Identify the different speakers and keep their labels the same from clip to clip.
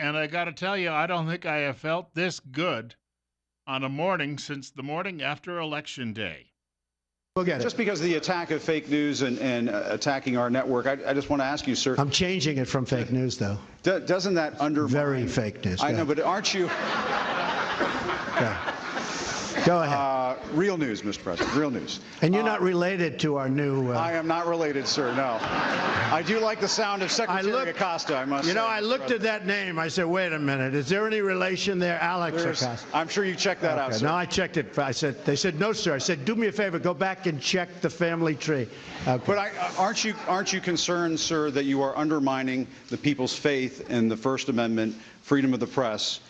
Speaker 1: And I got to tell you, I don't think I have felt this good on a morning since the morning after Election Day.
Speaker 2: We'll get
Speaker 3: Just
Speaker 2: it.
Speaker 3: because of the attack of fake news and attacking our network, I just want to ask you, sir.
Speaker 2: I'm changing it from fake news, though.
Speaker 3: Doesn't that undermine?
Speaker 2: Very fake news.
Speaker 3: I know, but aren't you?
Speaker 2: Go ahead.
Speaker 3: Real news, Mr. President, real news.
Speaker 2: And you're not related to our new...
Speaker 3: I am not related, sir, no. I do like the sound of Secretary Acosta, I must say.
Speaker 2: You know, I looked at that name. I said, wait a minute. Is there any relation there? Alex Acosta.
Speaker 3: I'm sure you checked that out, sir.
Speaker 2: No, I checked it. They said, no, sir. I said, do me a favor. Go back and check the family tree. Okay.
Speaker 3: But aren't you concerned, sir, that you are undermining the people's faith in the First Amendment, freedom of the press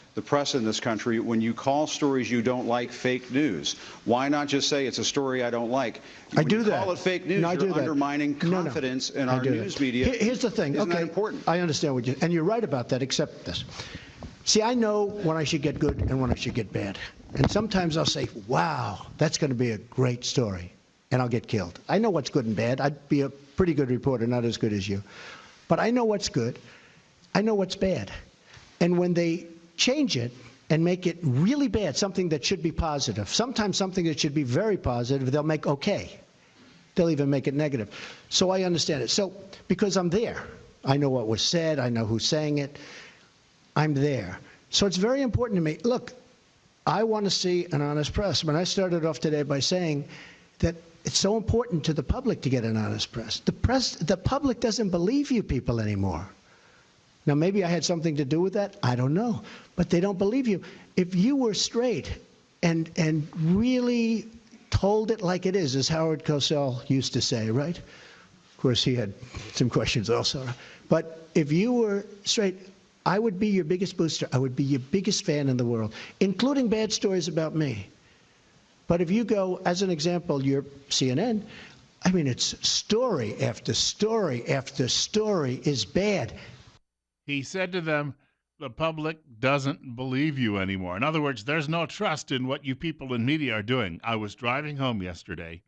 Speaker 3: in this country, when you call stories you don't like fake news? Why not just say it's a story I don't like?
Speaker 2: I do that.
Speaker 3: When you call it fake news, you're undermining confidence in our news media.
Speaker 2: Here's the thing.
Speaker 3: Isn't
Speaker 2: okay,
Speaker 3: that important?
Speaker 2: I understand what you... And you're right about that, except this. See, I know when I should get good and when I should get bad. And sometimes I'll say, wow, that's going to be a great story. And I'll get killed. I know what's good and bad. I'd be a pretty good reporter, not as good as you. But I know what's good. I know what's bad. And when they change it and make it really bad, something that should be positive, sometimes something that should be very positive, they'll make okay. They'll even make it negative. So I understand it. So because I'm there, I know what was said, I know who's saying it, I'm there. So it's very important to me. Look, I want to see an honest press. When I started off today by saying that it's so important to the public to get an honest press. The public doesn't believe you people anymore. Now, maybe I had something to do with that. I don't know. But they don't believe you. If you were straight and really told it like it is, as Howard Cosell used to say, right? Of course, he had some questions also. But if you were straight, I would be your biggest booster. I would be your biggest fan in the world, including bad stories about me. But if you go, as an example, you're CNN, I mean, it's story after story after story is bad.
Speaker 1: He said to them, the public doesn't believe you anymore. In other words, there's no trust in what you people in media are doing. I was driving home yesterday.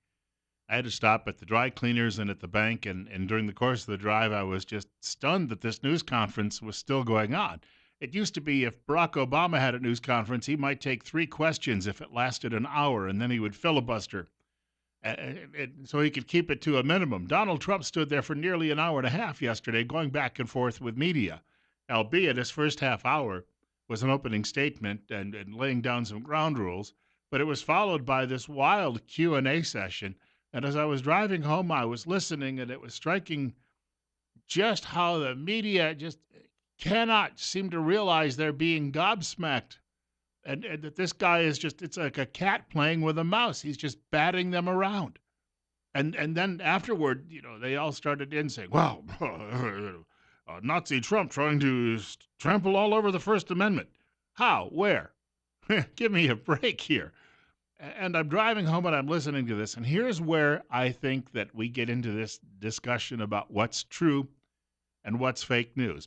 Speaker 1: I had to stop at the dry cleaners and at the bank, and during the course of the drive, I was just stunned that this news conference was still going on. It used to be if Barack Obama had a news conference, he might take 3 questions if it lasted an hour, and then he would filibuster so he could keep it to a minimum. Donald Trump stood there for nearly an hour and a half yesterday, going back and forth with media, albeit his first half hour was an opening statement and laying down some ground rules, but it was followed by this wild Q&A session. And as I was driving home, I was listening, and it was striking just how the media just cannot seem to realize they're being gobsmacked. And that this guy is just, it's like a cat playing with a mouse. He's just batting them around. And then afterward, you know, they all started in saying, well, Nazi Trump trying to trample all over the First Amendment. How? Where? Give me a break here. And I'm driving home and I'm listening to this. And here's where I think that we get into this discussion about what's true and what's fake news.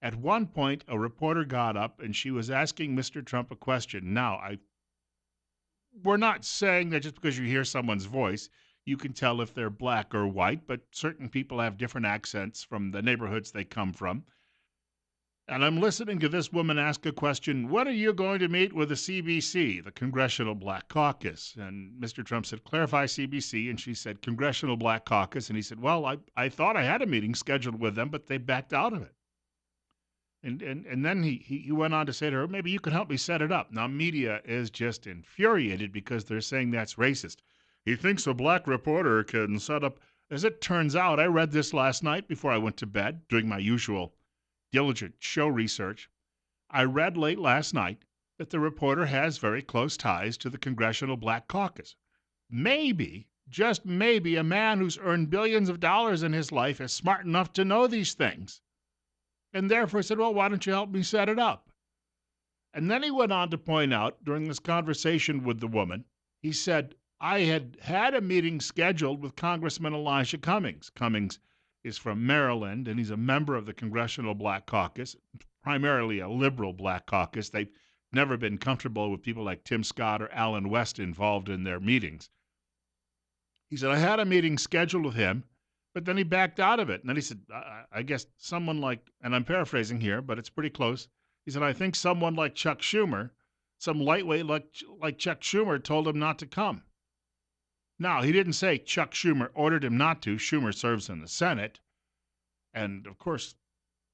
Speaker 1: At one point, a reporter got up and she was asking Mr. Trump a question. Now, we're not saying that just because you hear someone's voice, you can tell if they're black or white, but certain people have different accents from the neighborhoods they come from. And I'm listening to this woman ask a question, when are you going to meet with the CBC, the Congressional Black Caucus? And Mr. Trump said, clarify CBC. And she said, Congressional Black Caucus. And he said, well, I thought I had a meeting scheduled with them, but they backed out of it. And then he went on to say to her, maybe you could help me set it up. Now, media is just infuriated because they're saying that's racist. He thinks a black reporter can set up. As it turns out, I read this last night before I went to bed, doing my usual diligent show research. I read late last night that the reporter has very close ties to the Congressional Black Caucus. Maybe, just maybe, a man who's earned billions of dollars in his life is smart enough to know these things. And therefore said, well, why don't you help me set it up? And then he went on to point out during this conversation with the woman, he said, I had a meeting scheduled with Congressman Elijah Cummings. Cummings is from Maryland, and he's a member of the Congressional Black Caucus, primarily a liberal Black Caucus. They've never been comfortable with people like Tim Scott or Alan West involved in their meetings. He said, I had a meeting scheduled with him, but then he backed out of it. And then he said, I guess someone like, and I'm paraphrasing here, but it's pretty close, He said, I think someone like Chuck Schumer, some lightweight like Chuck Schumer, told him not to come. Now, he didn't say Chuck Schumer ordered him not to. Schumer serves in the Senate. And, of course,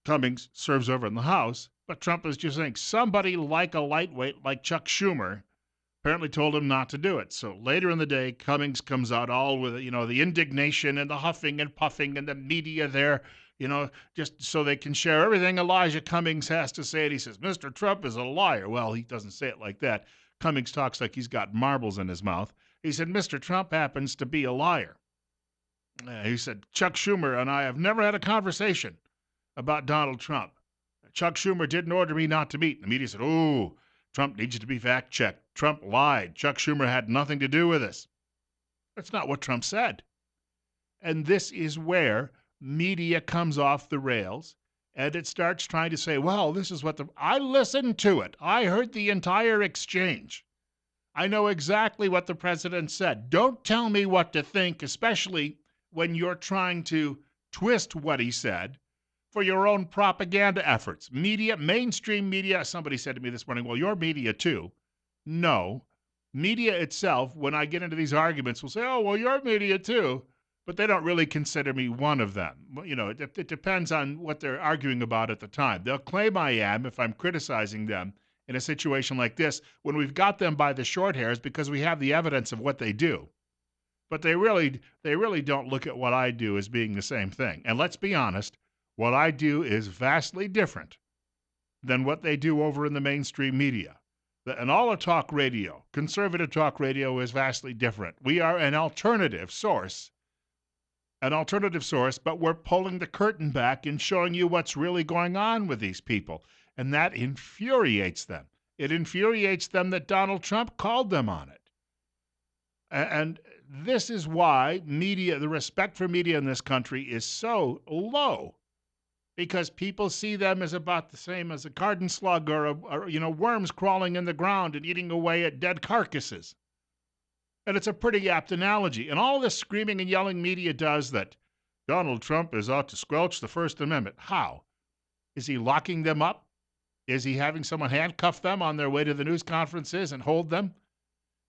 Speaker 1: Cummings serves over in the House. But Trump is just saying somebody like a lightweight like Chuck Schumer apparently told him not to do it. So later in the day, Cummings comes out all with, the indignation and the huffing and puffing and the media there, just so they can share everything Elijah Cummings has to say. And he says, Mr. Trump is a liar. Well, he doesn't say it like that. Cummings talks like he's got marbles in his mouth. He said, Mr. Trump happens to be a liar. He said, Chuck Schumer and I have never had a conversation about Donald Trump. Chuck Schumer didn't order me not to meet. The media said, oh, Trump needs to be fact-checked. Trump lied. Chuck Schumer had nothing to do with this. That's not what Trump said. And this is where media comes off the rails, and it starts trying to say, well, this is what I listened to it. I heard the entire exchange. I know exactly what the president said. Don't tell me what to think, especially when you're trying to twist what he said for your own propaganda efforts. Media, mainstream media, somebody said to me this morning, well, you're media too. No. Media itself, when I get into these arguments, will say, oh, well, you're media too. But they don't really consider me one of them. It depends on what they're arguing about at the time. They'll claim I am if I'm criticizing them in a situation like this when we've got them by the short hairs because we have the evidence of what they do. But they really don't look at what I do as being the same thing. And let's be honest, what I do is vastly different than what they do over in the mainstream media. And all of talk radio, conservative talk radio, is vastly different. We are an alternative source, but we're pulling the curtain back and showing you what's really going on with these people. And that infuriates them. It infuriates them that Donald Trump called them on it. And this is why media, the respect for media in this country is so low. Because people see them as about the same as a garden slug or worms crawling in the ground and eating away at dead carcasses. And it's a pretty apt analogy. And all this screaming and yelling media does that Donald Trump is out to squelch the First Amendment. How? Is he locking them up? Is he having someone handcuff them on their way to the news conferences and hold them?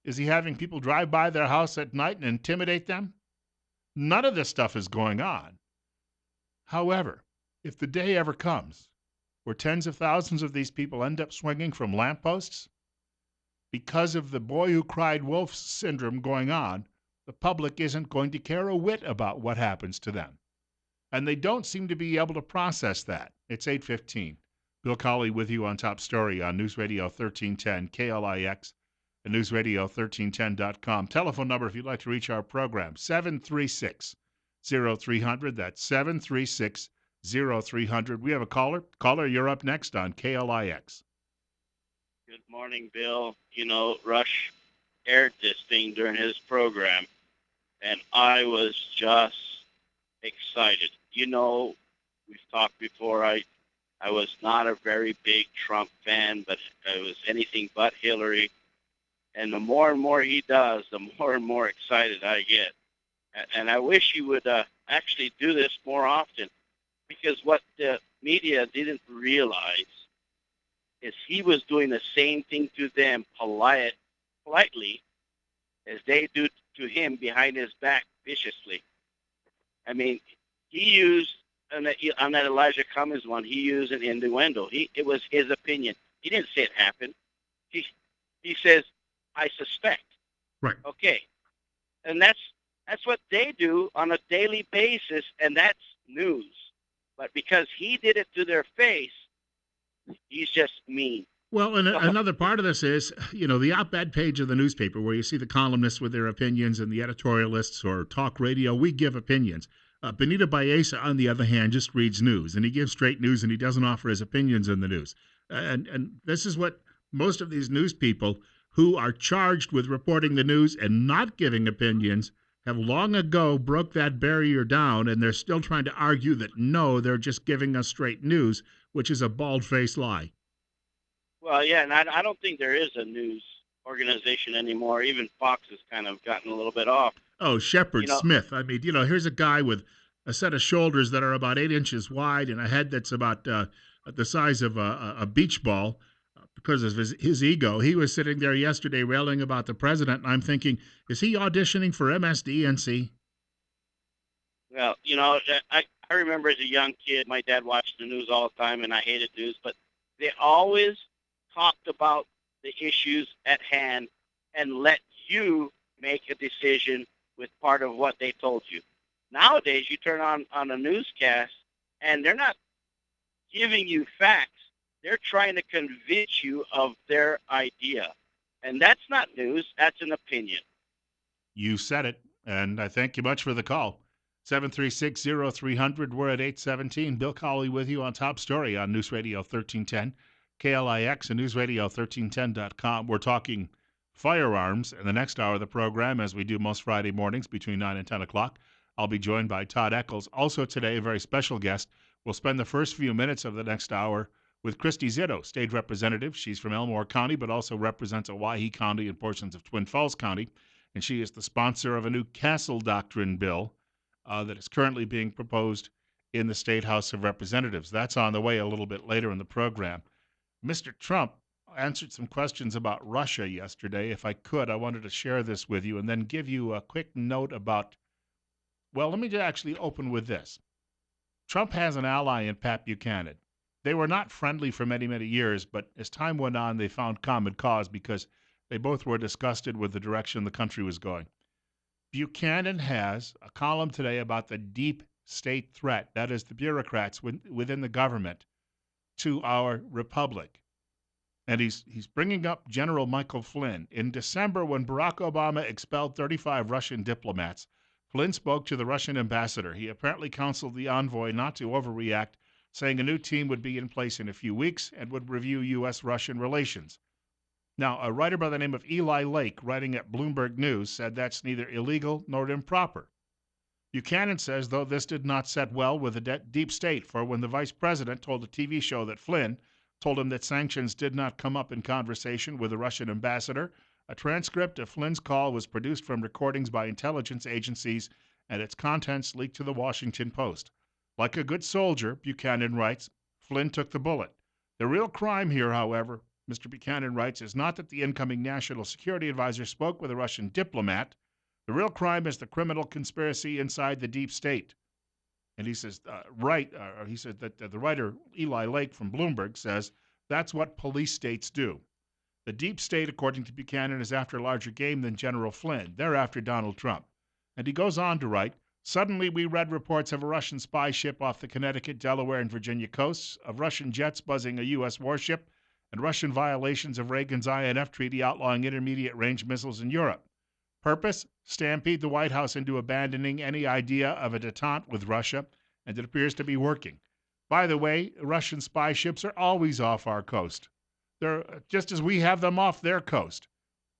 Speaker 1: Is he having people drive by their house at night and intimidate them? None of this stuff is going on. However, if the day ever comes where tens of thousands of these people end up swinging from lampposts because of the boy who cried wolf syndrome going on, the public isn't going to care a whit about what happens to them. And they don't seem to be able to process that. It's 8:15. Bill Colley with you on Top Story on News Radio 1310 KLIX and newsradio1310.com. Telephone number if you'd like to reach our program, 736-0300. That's 736-0300. We have a caller. Caller, you're up next on KLIX.
Speaker 4: Good morning, Bill. Rush aired this thing during his program, and I was just excited. We've talked before. I was not a very big Trump fan, but I was anything but Hillary. And the more and more he does, the more and more excited I get. And I wish he would actually do this more often, because what the media didn't realize is he was doing the same thing to them politely as they do to him behind his back viciously. I mean, he used, on that Elijah Cummings one, he used an innuendo. It was his opinion. He didn't say it happened. He says, I suspect.
Speaker 1: Right.
Speaker 4: Okay. And that's what they do on a daily basis, and that's news. But because he did it to their face, he's just mean.
Speaker 1: Well, and another part of this is, the op-ed page of the newspaper where you see the columnists with their opinions and the editorialists or talk radio, we give opinions. Benita Baeza, on the other hand, just reads news, and he gives straight news, and he doesn't offer his opinions in the news. And this is what most of these news people who are charged with reporting the news and not giving opinions have long ago broke that barrier down, and they're still trying to argue that, no, they're just giving us straight news, which is a bald-faced lie.
Speaker 4: Well, yeah, and I don't think there is a news organization anymore. Even Fox has kind of gotten a little bit off.
Speaker 1: Oh, Shepard Smith. I mean, here's a guy with a set of shoulders that are about 8 inches wide and a head that's about the size of a beach ball because of his ego. He was sitting there yesterday railing about the president, and I'm thinking, is he auditioning for MSDNC?
Speaker 4: Well, I remember as a young kid, my dad watched the news all the time, and I hated news, but they always talked about the issues at hand and let you make a decision with part of what they told you. Nowadays, you turn on a newscast, and they're not giving you facts. They're trying to convince you of their idea. And that's not news, that's an opinion.
Speaker 1: You said it, and I thank you much for the call. 736-0300, we're at 817. Bill Colley with you on Top Story on News Radio 1310, KLIX and newsradio1310.com. We're talking firearms in the next hour of the program, as we do most Friday mornings between 9 and 10 o'clock. I'll be joined by Todd Eccles. Also today, a very special guest. We'll spend the first few minutes of the next hour with Christy Zitto, state representative. She's from Elmore County, but also represents Owyhee County and portions of Twin Falls County. And she is the sponsor of a new Castle Doctrine bill that is currently being proposed in the State House of Representatives. That's on the way a little bit later in the program. Mr. Trump answered some questions about Russia yesterday. If I could, I wanted to share this with you and then give you a quick note about, well, let me just actually open with this. Trump has an ally in Pat Buchanan. They were not friendly for many, many years, but as time went on, they found common cause because they both were disgusted with the direction the country was going. Buchanan has a column today about the deep state threat, that is, the bureaucrats within the government, to our republic. And he's bringing up General Michael Flynn. In December, when Barack Obama expelled 35 Russian diplomats, Flynn spoke to the Russian ambassador. He apparently counseled the envoy not to overreact, saying a new team would be in place in a few weeks and would review U.S.-Russian relations. Now, a writer by the name of Eli Lake, writing at Bloomberg News, said that's neither illegal nor improper. Buchanan says, though, this did not set well with the deep state, for when the vice president told a TV show that Flynn told him that sanctions did not come up in conversation with the Russian ambassador, a transcript of Flynn's call was produced from recordings by intelligence agencies, and its contents leaked to the Washington Post. Like a good soldier, Buchanan writes, Flynn took the bullet. The real crime here, however, Mr. Buchanan writes, is not that the incoming national security advisor spoke with a Russian diplomat. The real crime is the criminal conspiracy inside the deep state. And he says, he said that the writer Eli Lake from Bloomberg says that's what police states do. The deep state, according to Buchanan, is after larger game than General Flynn. They're after Donald Trump. And he goes on to write, suddenly we read reports of a Russian spy ship off the Connecticut, Delaware, and Virginia coasts, of Russian jets buzzing a U.S. warship, and Russian violations of Reagan's INF treaty outlawing intermediate-range missiles in Europe. Purpose? Stampede the White House into abandoning any idea of a détente with Russia, and it appears to be working. By the way, Russian spy ships are always off our coast. They're just as we have them off their coast.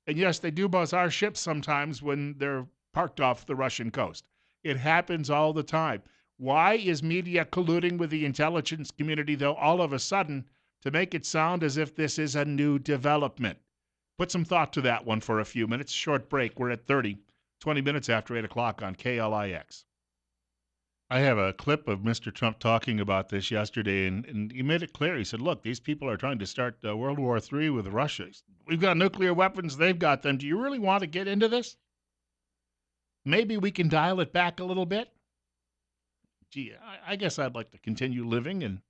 Speaker 1: And yes, they do buzz our ships sometimes when they're parked off the Russian coast. It happens all the time. Why is media colluding with the intelligence community, though, all of a sudden, to make it sound as if this is a new development? Put some thought to that one for a few minutes. Short break. We're at 20 minutes after 8 o'clock on KLIX. I have a clip of Mr. Trump talking about this yesterday, and he made it clear. He said, look, these people are trying to start World War III with Russia. We've got nuclear weapons. They've got them. Do you really want to get into this? Maybe we can dial it back a little bit. Gee, I guess I'd like to continue living, and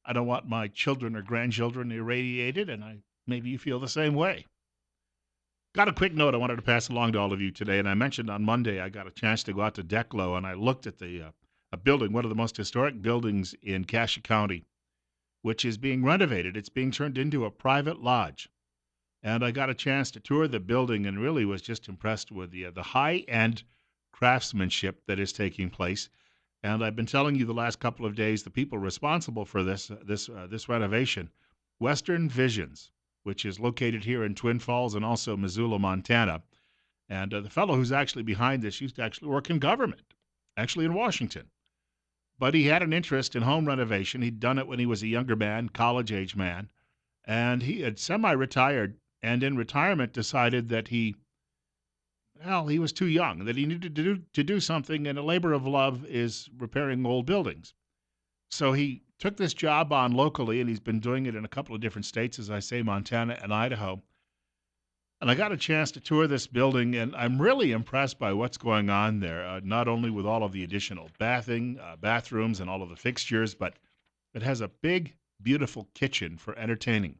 Speaker 1: I don't want my children or grandchildren irradiated, and maybe you feel the same way. Got a quick note I wanted to pass along to all of you today, and I mentioned on Monday I got a chance to go out to Declo, and I looked at a building, one of the most historic buildings in Cassia County, which is being renovated. It's being turned into a private lodge. And I got a chance to tour the building and really was just impressed with the high-end craftsmanship that is taking place. And I've been telling you the last couple of days, the people responsible for this renovation, Western Visions, which is located here in Twin Falls and also Missoula, Montana. And the fellow who's actually behind this used to actually work in government, actually in Washington. But he had an interest in home renovation. He'd done it when he was a younger man, college-age man. And he had semi-retired, and in retirement decided that he well, he was too young, that he needed to do something, and a labor of love is repairing old buildings. So he took this job on locally, and he's been doing it in a couple of different states, as I say, Montana and Idaho. And I got a chance to tour this building, and I'm really impressed by what's going on there, not only with all of the additional bathrooms, and all of the fixtures, but it has a big, beautiful kitchen for entertaining.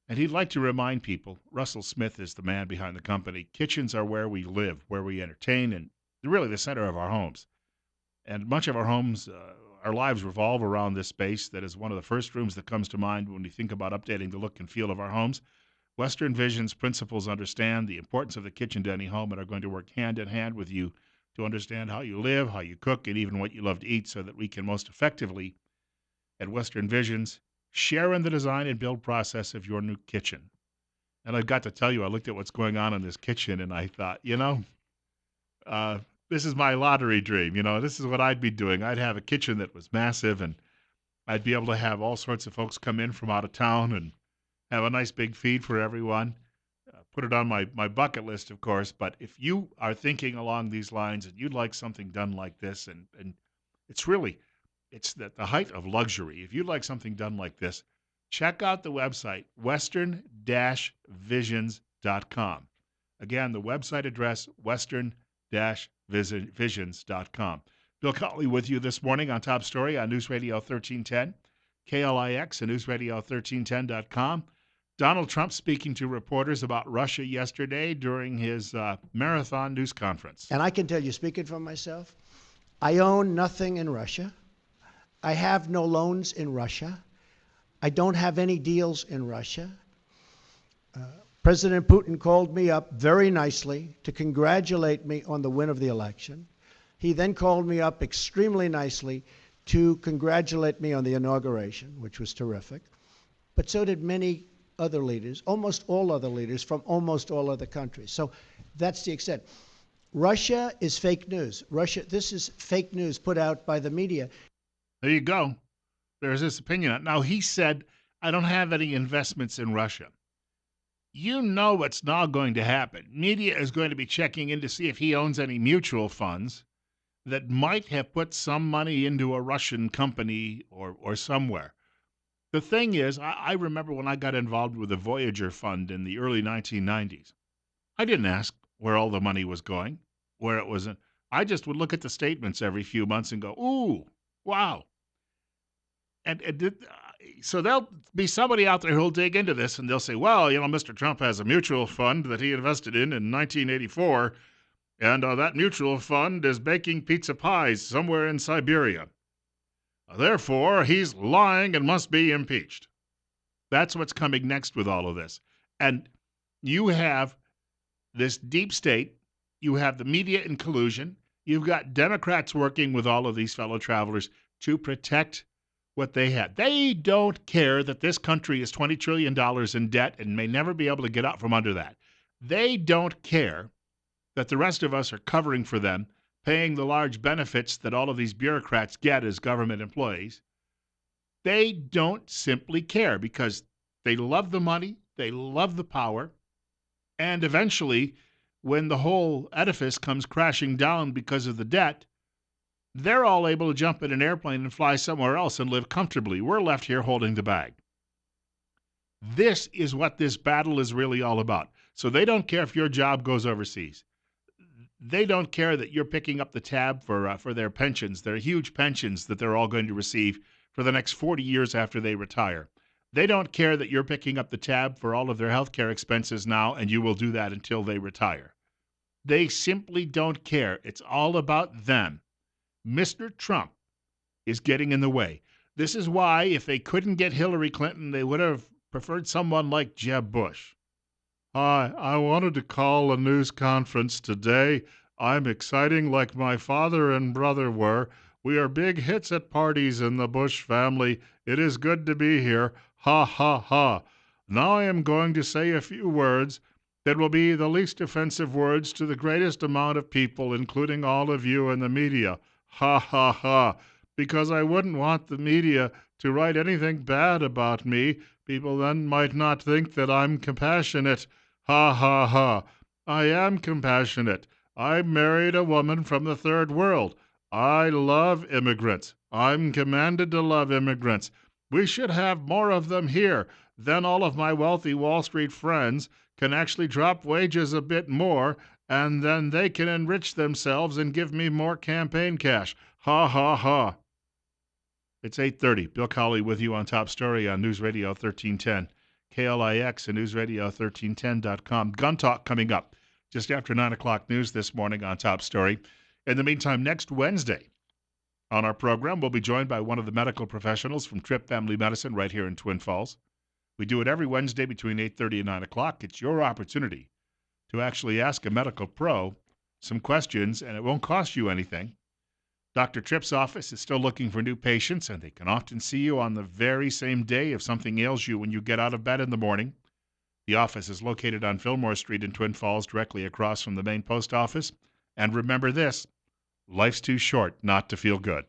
Speaker 1: And he'd like to remind people, Russell Smith is the man behind the company, kitchens are where we live, where we entertain, and they're really the center of our homes. And much of our homes, our lives revolve around this space that is one of the first rooms that comes to mind when we think about updating the look and feel of our homes. Western Vision's principles understand the importance of the kitchen to any home and are going to work hand in hand with you to understand how you live, how you cook, and even what you love to eat so that we can most effectively, at Western Visions, share in the design and build process of your new kitchen. And I've got to tell you, I looked at what's going on in this kitchen and I thought, uh, this is my lottery dream. This is what I'd be doing. I'd have a kitchen that was massive, and I'd be able to have all sorts of folks come in from out of town and have a nice big feed for everyone. Put it on my bucket list, of course. But if you are thinking along these lines and you'd like something done like this, and it's really, it's the height of luxury. If you'd like something done like this, check out the website, western-visions.com. Again, the website address, western-visions.com. Bill Colley with you this morning on Top Story on News Radio 1310, KLIX and newsradio1310.com. Donald Trump speaking to reporters about Russia yesterday during his marathon news conference.
Speaker 2: And I can tell you, speaking for myself, I own nothing in Russia. I have no loans in Russia. I don't have any deals in Russia. President Putin called me up very nicely to congratulate me on the win of the election. He then called me up extremely nicely to congratulate me on the inauguration, which was terrific. But so did many other leaders, almost all other leaders from almost all other countries. So that's the extent. Russia is fake news. This is fake news put out by the media.
Speaker 1: There you go. There's this opinion. Now, he said, I don't have any investments in Russia. You know what's now going to happen. Media is going to be checking in to see if he owns any mutual funds that might have put some money into a Russian company or somewhere. The thing is, I remember when I got involved with the Voyager Fund in the early 1990s. I didn't ask where all the money was going, where it was. I just would look at the statements every few months and go, ooh, wow. So there'll be somebody out there who'll dig into this and they'll say, well, Mr. Trump has a mutual fund that he invested in 1984, and that mutual fund is baking pizza pies somewhere in Siberia. Therefore, he's lying and must be impeached. That's what's coming next with all of this. And you have this deep state, you have the media in collusion, you've got Democrats working with all of these fellow travelers to protect what they had. They don't care that this country is $20 trillion in debt and may never be able to get out from under that. They don't care that the rest of us are covering for them, paying the large benefits that all of these bureaucrats get as government employees. They don't simply care because they love the money, they love the power, and eventually, when the whole edifice comes crashing down because of the debt, they're all able to jump in an airplane and fly somewhere else and live comfortably. We're left here holding the bag. This is what this battle is really all about. So they don't care if your job goes overseas. They don't care that you're picking up the tab for their pensions, their huge pensions that they're all going to receive for the next 40 years after they retire. They don't care that you're picking up the tab for all of their health care expenses now, and you will do that until they retire. They simply don't care. It's all about them. Mr. Trump is getting in the way. This is why, if they couldn't get Hillary Clinton, they would have preferred someone like Jeb Bush. Hi, I wanted to call a news conference today. I'm exciting like my father and brother were. We are big hits at parties in the Bush family. It is good to be here. Ha, ha, ha. Now I am going to say a few words that will be the least offensive words to the greatest amount of people, including all of you in the media. Ha, ha, ha. Because I wouldn't want the media to write anything bad about me. People then might not think that I'm compassionate. Ha, ha, ha. I am compassionate. I married a woman from the third world. I love immigrants. I'm commanded to love immigrants. We should have more of them here. Then all of my wealthy Wall Street friends can actually drop wages a bit more, and then they can enrich themselves and give me more campaign cash. Ha ha ha. It's 8:30. Bill Colley with you on Top Story on News Radio 1310. KLIX and newsradio1310.com. Gun Talk coming up just after 9 o'clock news this morning on Top Story. In the meantime, next Wednesday on our program, we'll be joined by one of the medical professionals from Tripp Family Medicine right here in Twin Falls. We do it every Wednesday between 8:30 and 9 o'clock. It's your opportunity to actually ask a medical pro some questions, and it won't cost you anything. Dr. Tripp's office is still looking for new patients, and they can often see you on the very same day if something ails you when you get out of bed in the morning. The office is located on Fillmore Street in Twin Falls, directly across from the main post office. And remember this, life's too short not to feel good.